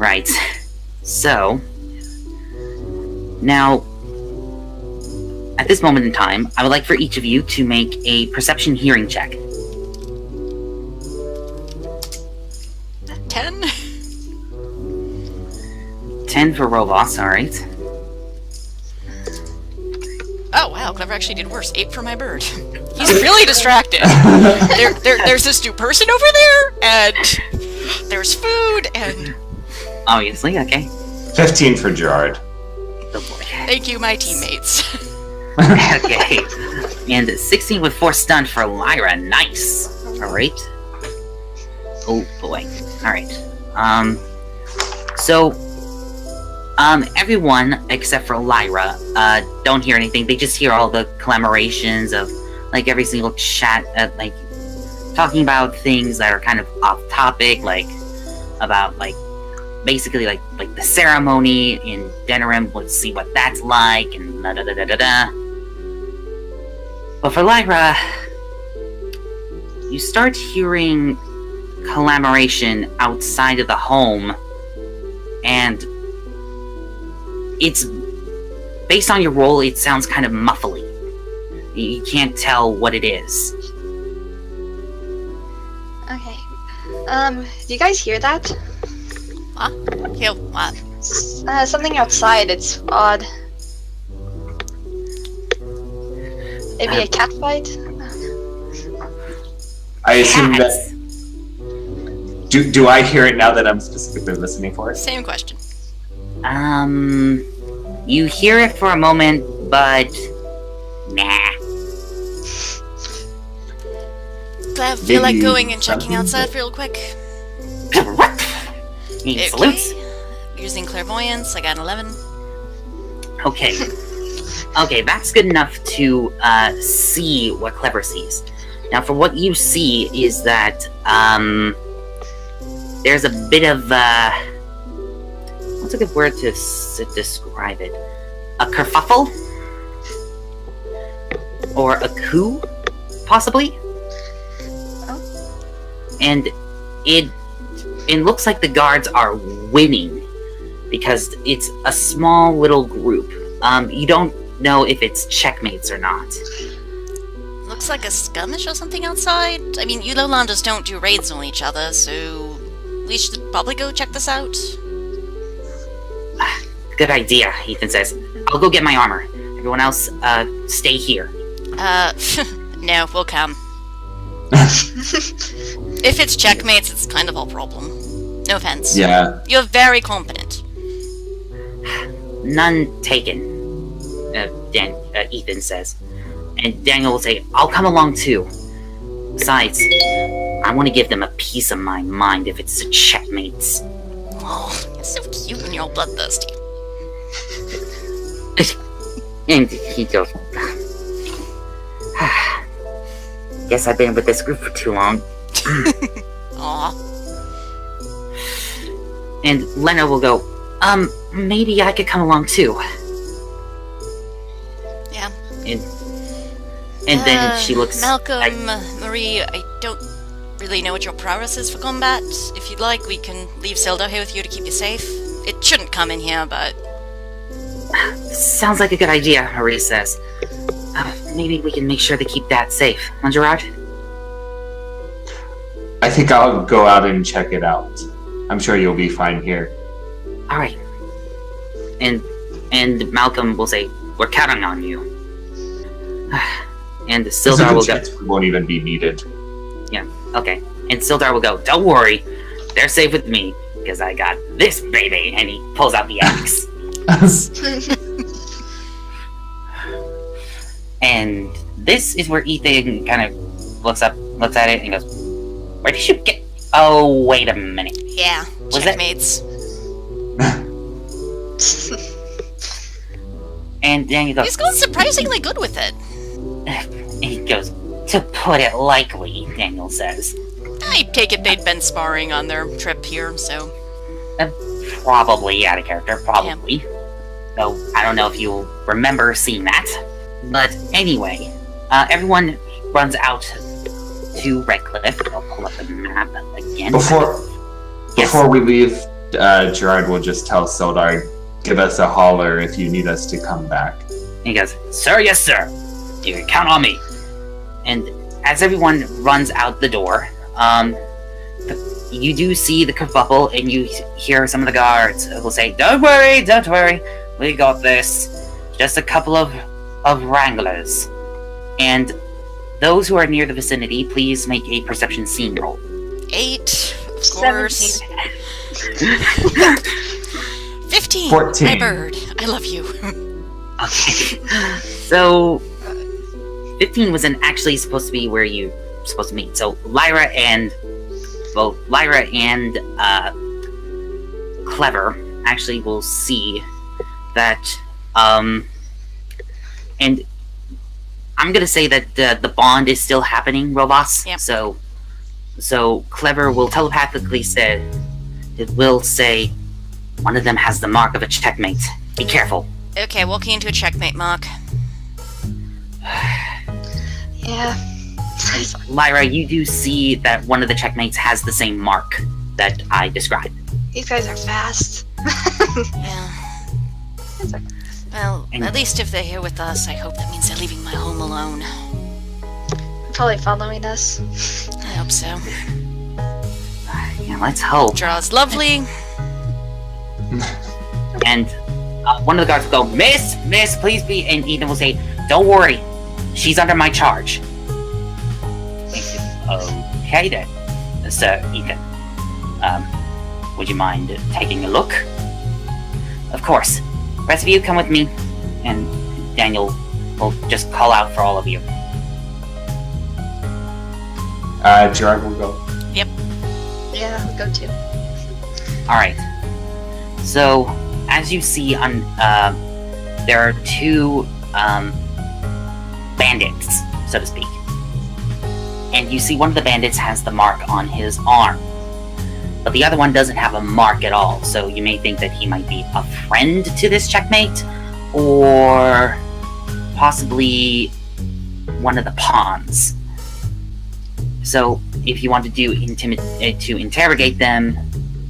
Right. So, now, at this moment in time, I would like for each of you to make a perception hearing check. 10? 10 for Rovos, alright. Oh wow, Clever actually did worse. 8 for my bird. He's really distracted. There's this new person over there, and there's food, and... Obviously, okay. 15 for Gerard. Oh boy. Thank you, my teammates. Okay. And 16 with 4 stun for Lyra. Nice. Alright. Oh boy. Alright. So, everyone except for Lyra, don't hear anything. They just hear all the clamorations of, like, every single chat, like, talking about things that are kind of off topic, like, about, like, basically, like the ceremony in Denerim, let's see what that's like, and da-da-da-da-da-da. But for Lyra, you start hearing clamoration outside of the home, and it's based on your role, it sounds kind of muffly. You can't tell what it is. Okay. Do you guys hear that? What? Hear what? Something outside, it's odd. Maybe a cat fight? I assume Cats. that... Do I hear it now that I'm specifically listening for it? Same question. You hear it for a moment, but... nah. Clev, feel like Maybe going and checking something outside real quick? What? He salutes. Using clairvoyance, I got an 11. Okay. Okay, that's good enough to see what Clever sees. Now, for what you see is that there's a bit of what's a good word to describe it? A kerfuffle, or a coup, possibly. Oh. And it looks like the guards are winning because it's a small little group. You don't know if it's checkmates or not. Looks like a skirmish or something outside. I mean, you lowlanders don't do raids on each other, so we should probably go check this out. Good idea, Ethan says. I'll go get my armor. Everyone else, stay here. No, we'll come. If it's checkmates, it's kind of our problem. No offense. Yeah. You're very competent. None taken, Ethan says. And Daniel will say, I'll come along too. Besides, I want to give them a piece of my mind if it's the checkmates. Oh, you're so cute when you're all bloodthirsty. And he goes, guess I've been with this group for too long. Aw. And Lena will go, maybe I could come along too. Yeah. And then she looks... Malcolm, Marie, I don't really know what your prowess is for combat. If you'd like, we can leave Sildar here with you to keep you safe. It shouldn't come in here, but... Sounds like a good idea, Marie says. Maybe we can make sure to keep that safe. Huh, Gerard? I think I'll go out and check it out. I'm sure you'll be fine here. Alright. And Malcolm will say, we're counting on you. And Sildar will go... We won't even be needed. Yeah, okay. And Sildar will go, don't worry. They're safe with me, because I got this baby. And he pulls out the axe. And this is where Ethan kind of looks at it and goes, where did you get... Oh, wait a minute. Yeah, Was that- checkmates. And Daniel goes... He's going surprisingly good with it. And he goes, to put it lightly, Daniel says. I take it they'd been sparring on their trip here, so... Probably out of character, probably. Yeah. Though, I don't know if you'll remember seeing that. But anyway, everyone runs out to Redcliffe. I'll pull up the map again. Before we leave, Gerard will just tell Sildar, give us a holler if you need us to come back. He goes, "Sir, yes, sir. You can count on me." And as everyone runs out the door, you do see the kerfuffle, and you hear some of the guards will say, don't worry, we got this. Just a couple of wranglers." And those who are near the vicinity, please make a perception scene roll. 8, of course. 15. 14. My bird. I love you. Okay. So 15 wasn't actually supposed to be where you supposed to meet. So Lyra and Clever actually will see that and I'm gonna say that the bond is still happening, Robots. Yep. So Clever will telepathically say one of them has the mark of a checkmate. Be careful. Okay, walking into a checkmate mark. Yeah. Lyra, you do see that one of the checkmates has the same mark that I described. These guys are fast. Yeah. It's okay. Well, And- at least if they're here with us, I hope that means they're leaving my home alone. Probably following us. I hope so. Yeah, let's hope. Draw's lovely. And one of the guards will go, Miss, please be. And Ethan will say, don't worry, she's under my charge. Okay then, Sir Ethan. Would you mind taking a look? Of course. Rest of you, come with me. And Daniel will just call out for all of you. Gerard will go. Yeah, I'll go too. Alright. So, as you see on, there are two, bandits, so to speak. And you see one of the bandits has the mark on his arm. But the other one doesn't have a mark at all, so you may think that he might be a friend to this checkmate, or possibly one of the pawns. So, if you want to do to interrogate them,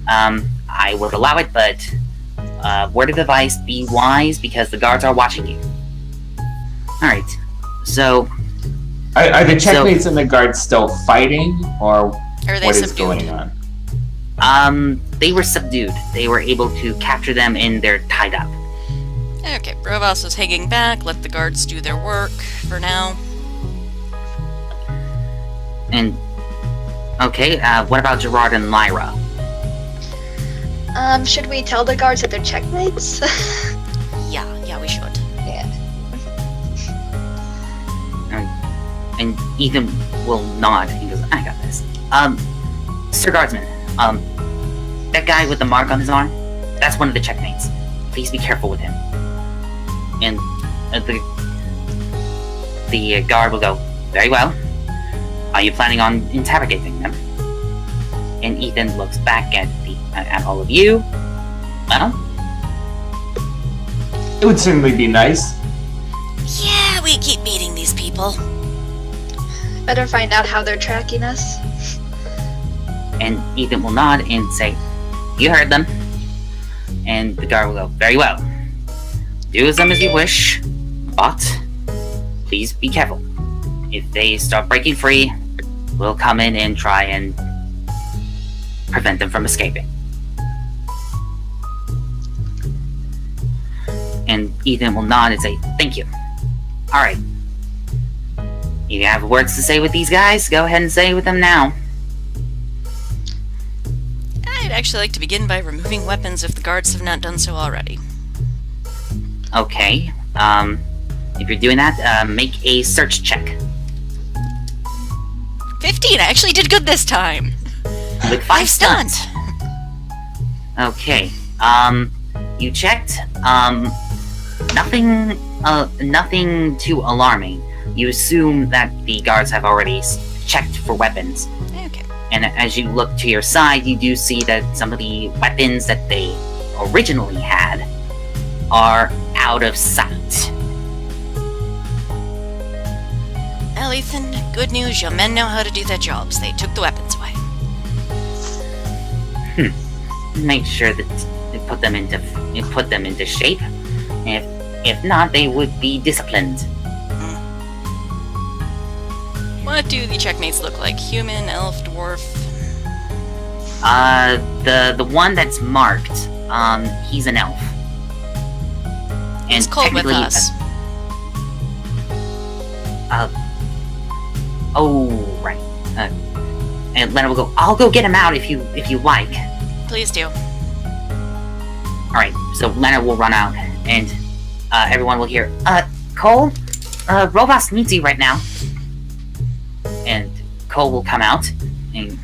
I would allow it, but word of advice, be wise, because the guards are watching you. Alright, so... Are the checkmates and the guards still fighting, or Are they what is subdued? going on? They were subdued. They were able to capture them, and they're tied up. Okay, Rovas is hanging back, let the guards do their work for now. And... Okay, what about Gerard and Lyra? Should we tell the guards that they're checkmates? Yeah, we should. Yeah. And Ethan will nod. He goes, I got this. Sir Guardsman, that guy with the mark on his arm, that's one of the checkmates. Please be careful with him. And the guard will go, very well. Are you planning on interrogating them? And Ethan looks back at all of you. Well, It would certainly be nice. Yeah, we keep meeting these people. Better find out how they're tracking us. and Ethan will nod and say, you heard them. And the guard will go, very well. Do as them as you wish, but please be careful. If they start breaking free, we'll come in and try and prevent them from escaping. And Ethan will nod and say, thank you. Alright. If you have words to say with these guys, go ahead and say with them now. I'd actually like to begin by removing weapons if the guards have not done so already. Okay. If you're doing that, make a search check. 15! I actually did good this time! With 5 5 stuns. stuns! Okay. You checked. Nothing too alarming. You assume that the guards have already checked for weapons. Okay. And as you look to your side, you do see that some of the weapons that they originally had are out of sight. Well, Ethan, good news, your men know how to do their jobs. They took the weapons away. make sure that they put them into shape. If not, they would be disciplined. What do the checkmates look like? Human, elf, dwarf? The one that's marked, he's an elf. He's cold with us. Oh, right. And Lena will go, I'll go get him out if you like. Please do. Alright, so Lena will run out, and everyone will hear, Cole? Robas needs you right now. And Cole will come out, and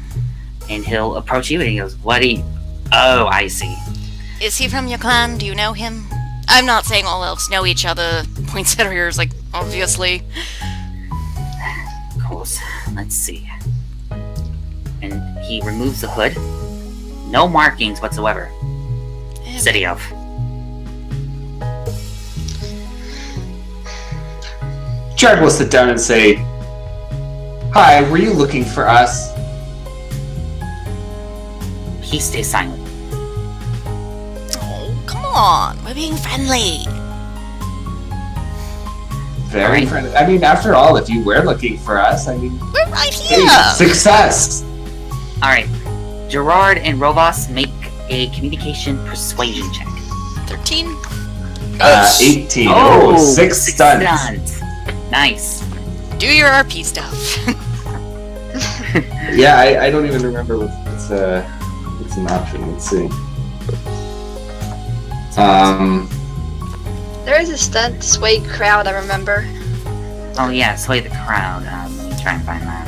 he'll approach you, and he goes, what do you... Oh, I see. Is he from your clan? Do you know him? I'm not saying all elves know each other. Points at her ears, like, obviously. Of course. Let's see. And he removes the hood. No markings whatsoever. City elf. Jared will sit down and say, "Hi, were you looking for us?" He stays silent. Oh, come on. We're being friendly. Very friendly. I mean, after all, if you were looking for us, I mean... We're right here. Hey, success! Alright. Gerard and Robas make a communication persuasion check. 13? 18. Oh, 6 stunts. Nice. Do your RP stuff. Yeah, I don't even remember what's an option. Let's see. There is a stunt sway crowd, I remember. Oh yeah, sway the crowd. Let me try and find that.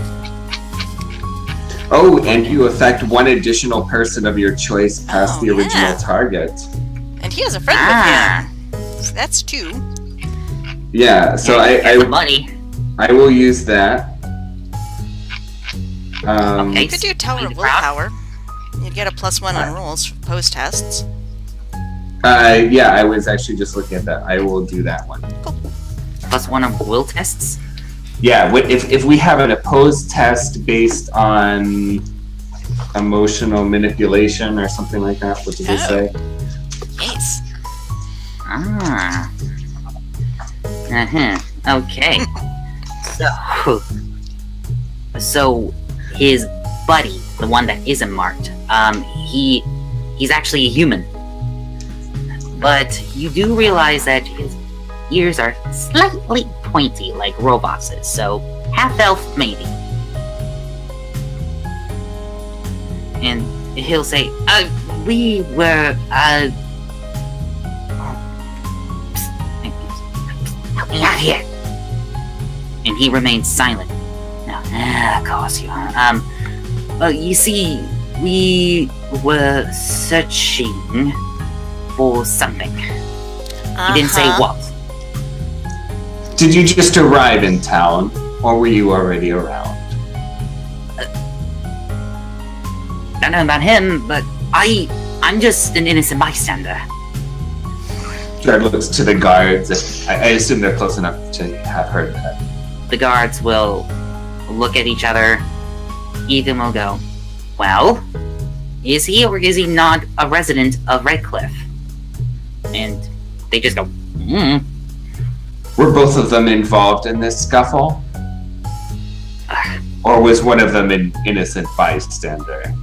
Oh, and you affect one additional person of your choice past the original target. And he has a friend with him. So that's 2. Yeah, so money. I will use that. Okay. You could do Tower of Willpower. You'd get a +1 on rolls post-tests. Yeah, I was actually just looking at that. I will do that one. Cool. +1 on will tests? Yeah, if we have an opposed test based on emotional manipulation or something like that, what does it say? Yes. Ah. Uh-huh. Okay. So his buddy, the one that isn't marked, he's actually a human. But you do realize that his ears are slightly pointy like Robos's, so half-elf maybe. And he'll say, we were, help me out here. And he remains silent. No, of course you are. You see, we were searching for something. He didn't say what. Did you just arrive in town, or were you already around? I don't know about him, but I'm just an innocent bystander. Jared looks to the guards. I assume they're close enough to have heard that. The guards will look at each other. Ethan will go, well, is he or is he not a resident of Redcliffe? And they just go, Were both of them involved in this scuffle? Or was one of them an innocent bystander?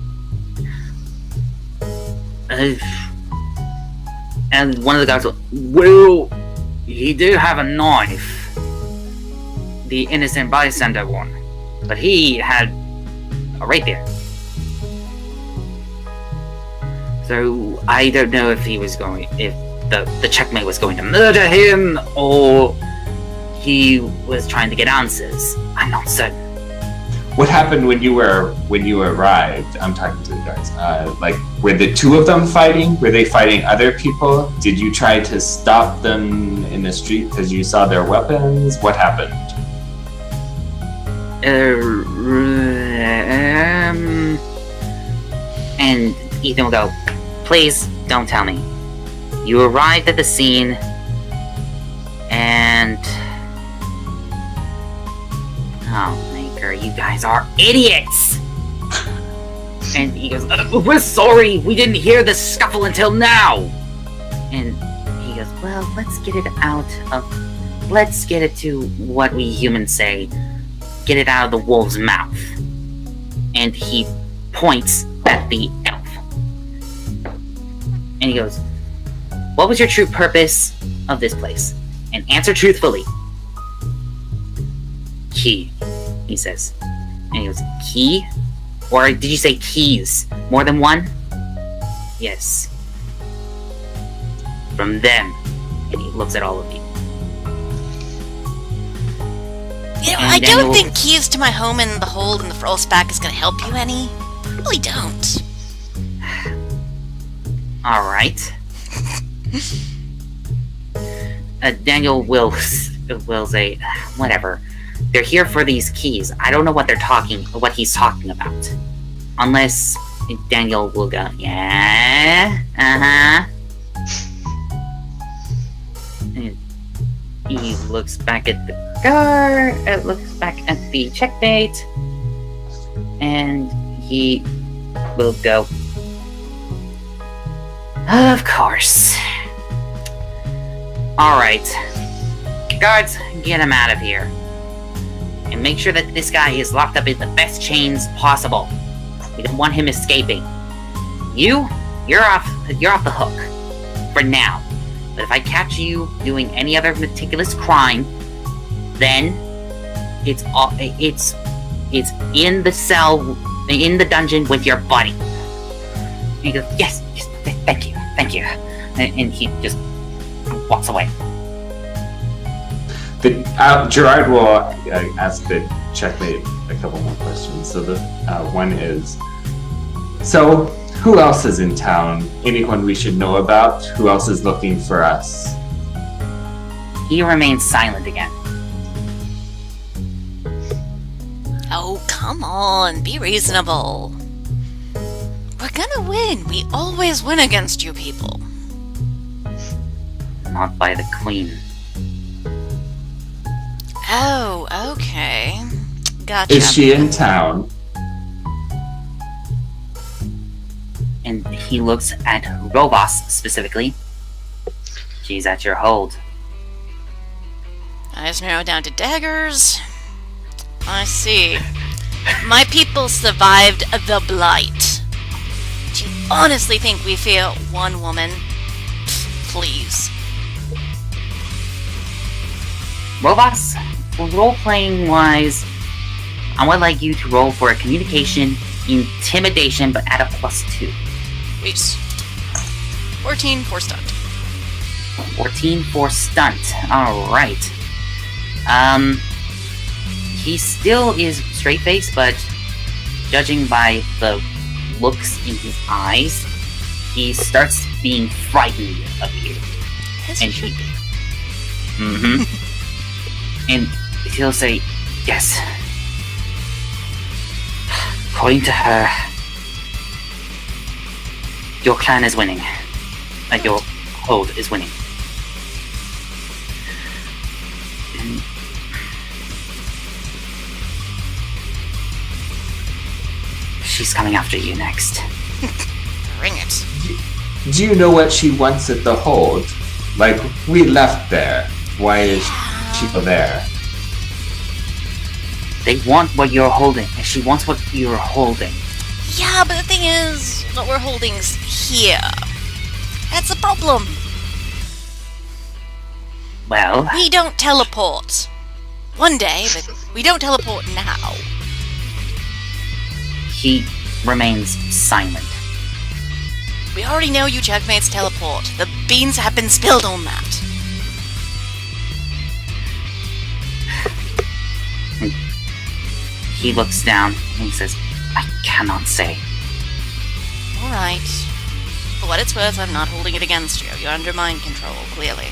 And one of the guys will, well, he did have a knife. The innocent bystander one. But he had a rapier. So I don't know if the checkmate was going to murder him, or he was trying to get answers. I'm not certain. What happened when you arrived? I'm talking to the guards. Were the two of them fighting? Were they fighting other people? Did you try to stop them in the street because you saw their weapons? What happened? And Ethan will go, please don't tell me. You arrived at the scene, and... Oh, Maker, you guys are idiots! And he goes, we're sorry, we didn't hear the scuffle until now. And he goes, well, let's get it to what we humans say, get it out of the wolf's mouth. And he points at the elf. And he goes, what was your true purpose of this place? And answer truthfully. Key, he says. And he goes, key? Or did you say keys? More than one? Yes. From them. And he looks at all of you. You know, And I Daniel- don't think keys to my home and the hold in the Frostback is gonna help you any. I really don't. Alright. Daniel will say, whatever. They're here for these keys. I don't know what he's talking about. Unless Daniel will go, yeah, uh-huh. And he looks back at the guard, looks back at the checkmate, and he will go, of course. Alright. Guards, get him out of here. And make sure that this guy is locked up in the best chains possible. We don't want him escaping. You're off the hook. For now. But if I catch you doing any other meticulous crime, then it's in the cell, in the dungeon with your buddy. And he goes, yes, thank you. And he just walks away. Gerard will ask the checkmate a couple more questions. So the one is, so who else is in town? Anyone we should know about? Who else is looking for us? He remains silent again. Oh, come on, be reasonable. We're gonna win. We always win against you people. Not by the queen. Oh, okay. Gotcha. Is she in town? And he looks at Rovas specifically. She's at your hold. Eyes narrowed down to daggers. I see. My people survived the blight. Do you honestly think we fear one woman? Please. Rovas, for role-playing wise, I would like you to roll for a communication, intimidation, but at a +2. Please. 14 for stunt. 14 for stunt. Alright. He still is straight-faced, but judging by the looks in his eyes, he starts being frightened of you. Yes, And you should he- be. Mm-hmm. And he'll say, yes. According to her, your clan is winning. Your hold is winning. And she's coming after you next. Bring it. Do you know what she wants at the hold? Like, we left there. Why is she still there? They want what you're holding, and she wants what you're holding. Yeah, but the thing is, what we're holding's here. That's a problem. Well, We don't teleport. One day, but we don't teleport now. he remains silent. We already know you checkmates teleport. The beans have been spilled on that. He looks down and he says, I cannot say. Alright. For what it's worth, I'm not holding it against you. You're under mind control, clearly.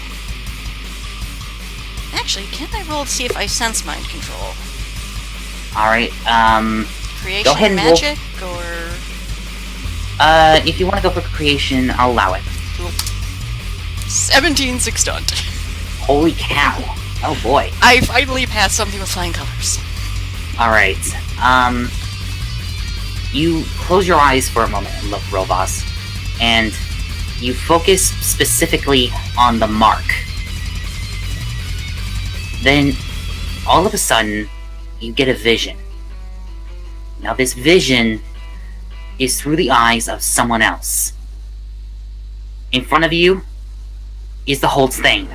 Actually, can't I roll to see if I sense mind control? Alright, Creation Go ahead and roll. magic, or... if you want to go for creation, I'll allow it. 17 6 stunt. Holy cow. Oh boy. I finally passed something with flying colors. Alright, You close your eyes for a moment and look, Rovas, and you focus specifically on the mark. Then, all of a sudden, you get a vision. Now, this vision is through the eyes of someone else. In front of you is the whole thing.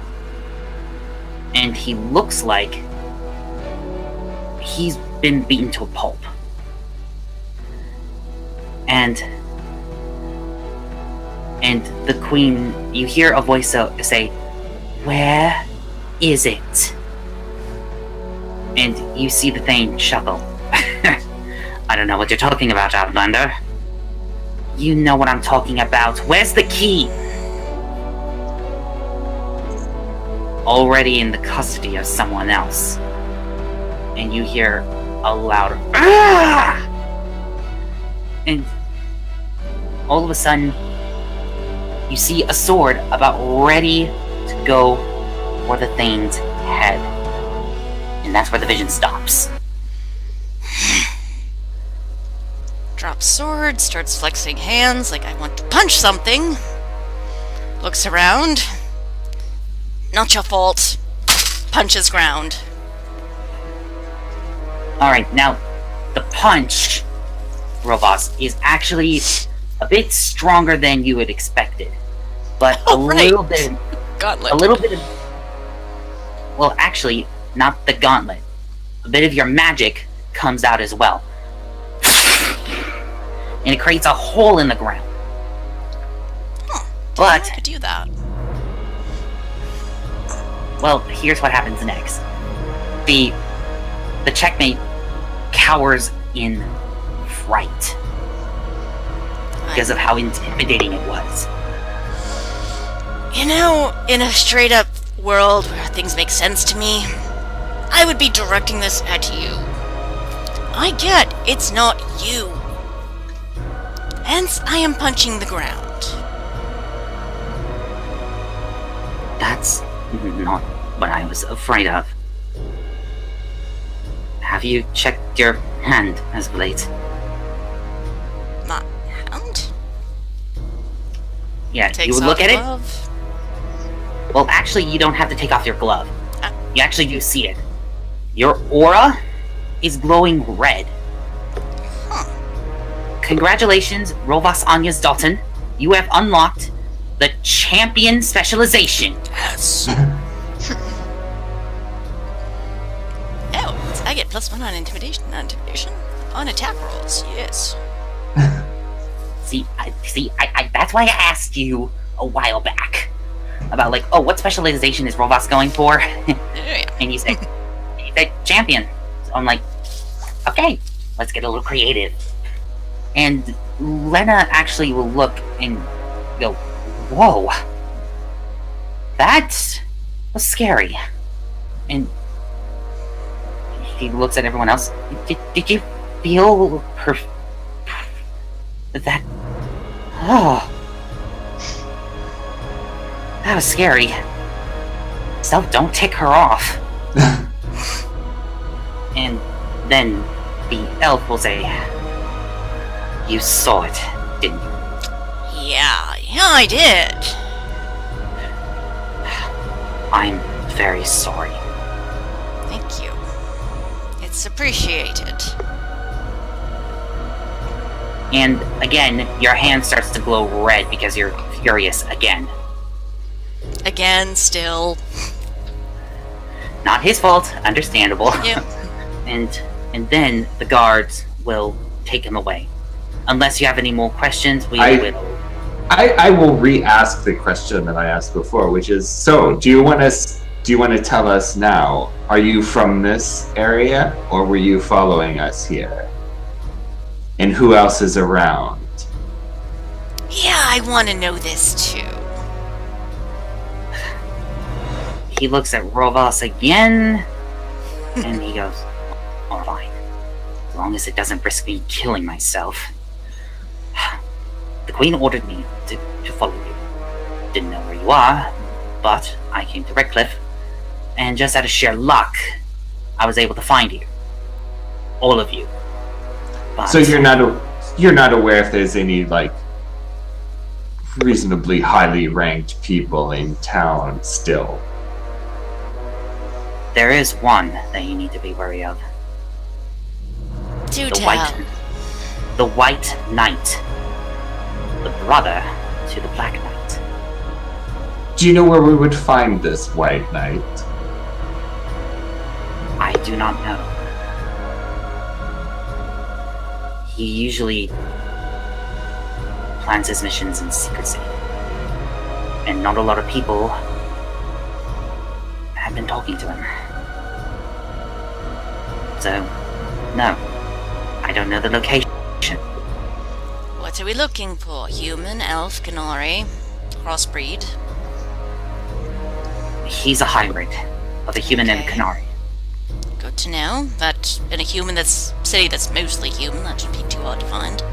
And he looks like he's been beaten to a pulp. And the queen, you hear a voice say, "Where is it?" And you see the thing chuckle. "I don't know what you're talking about, Outlander. You know what I'm talking about. Where's the key?" Already in the custody of someone else. And you hear a louder "Ah!" And all of a sudden, you see a sword about ready to go for the thing's head. And that's where the vision stops. Drops sword, starts flexing hands like I want to punch something. Looks around. Not your fault. Punches ground. Alright, now, the punch, Rovas, is actually a bit stronger than you had expected. But little bit... Gauntlet. A little bit of... Well, actually, not the gauntlet. A bit of your magic comes out as well. And it creates a hole in the ground. But... I could do that. Well, here's what happens next. The checkmate cowers in fright. Because of how intimidating it was. You know, in a straight-up world where things make sense to me, I would be directing this at you. I get it's not you. Hence, I am punching the ground. That's not what I was afraid of. Have you checked your hand as of late? My hand? Yeah, Takes you would off look at it. glove. Well, actually, you don't have to take off your glove. You actually do see it. Your aura is glowing red. Huh. Congratulations, Rovas Anya's Dalton. You have unlocked the champion specialization. Yes. Oh, I get +1 on intimidation. On attack rolls. Yes. See, that's why I asked you a while back about like, oh, what specialization is Rovas going for? Yeah. And you said champion. So I'm like, okay, let's get a little creative. And Lena actually will look and go, whoa, that was scary. And he looks at everyone else. Did you feel that? Oh, that was scary. So don't tick her off. And then the elf will say, "You saw it, didn't you?" Yeah, I did. I'm very sorry. Thank you. It's appreciated. And again, your hand starts to glow red because you're furious again. Again, still. Not his fault, understandable. Yep. And then the guards will take him away. Unless you have any more questions, we will. I will re-ask the question that I asked before, which is: so, do you want to tell us now? Are you from this area, or were you following us here? And who else is around? Yeah, I want to know this too. He looks at Rovas again, and he goes, "All fine. As long as it doesn't risk me killing myself." The Queen ordered me to follow you. Didn't know where you are, but I came to Redcliffe, and just out of sheer luck, I was able to find you. All of you. But So you're You're not aware if there's any, like, reasonably highly ranked people in town still. There is one that you need to be wary of. Do The tell. the White Knight. The brother to the Black Knight. Do you know where we would find this White Knight? I do not know. He usually plans his missions in secrecy. And not a lot of people have been talking to him. So, no. I don't know the location. What are we looking for? Human, elf, Canary, crossbreed? He's a hybrid of a human and a Okay. canary. Good to know. That in a city that's mostly human, that shouldn't be too hard to find.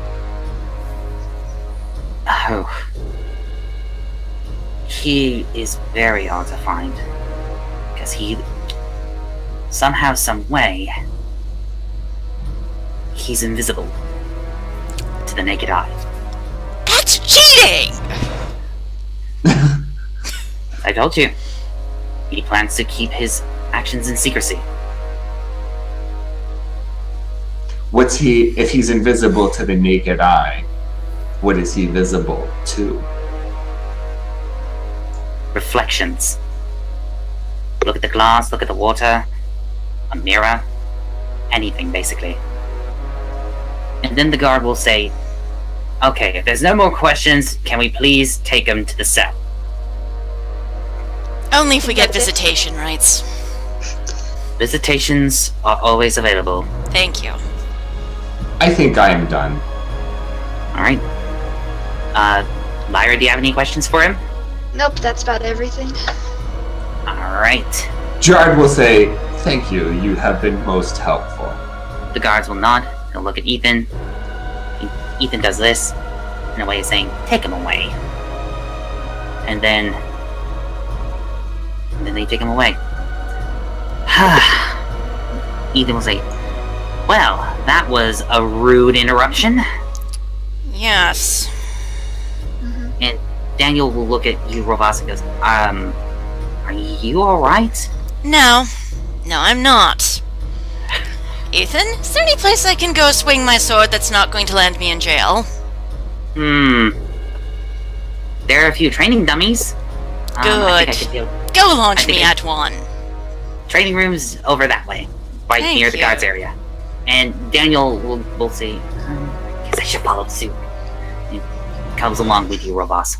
Oh. He is very hard to find. Because he... somehow, some way... he's invisible. To the naked eye. That's cheating! I told you. He plans to keep his actions in secrecy. What's he, if he's invisible to the naked eye, what is he visible to? Reflections. Look at the glass, look at the water, a mirror, anything basically. And then the guard will say, okay, if there's no more questions, can we please take him to the cell? Only if we get visitation rights. Visitations are always available. Thank you. I think I am done. Alright. Lyra, do you have any questions for him? Nope, that's about everything. Alright. Gerard will say, thank you, you have been most helpful. The guards will nod. He'll look at Ethan. Ethan does this, in a way of saying, take him away. And then they take him away. Ethan will say, well, that was a rude interruption. Yes. And Daniel will look at you, Rovas, and goes, are you alright? No. No, I'm not. Ethan, is there any place I can go swing my sword that's not going to land me in jail? There are a few training dummies. I think I Good. could do Go launch I think me I- at one. training rooms over that way, right Thank near the you. guards area. And Daniel will say, I guess I should follow suit. He comes along with you, Rovas.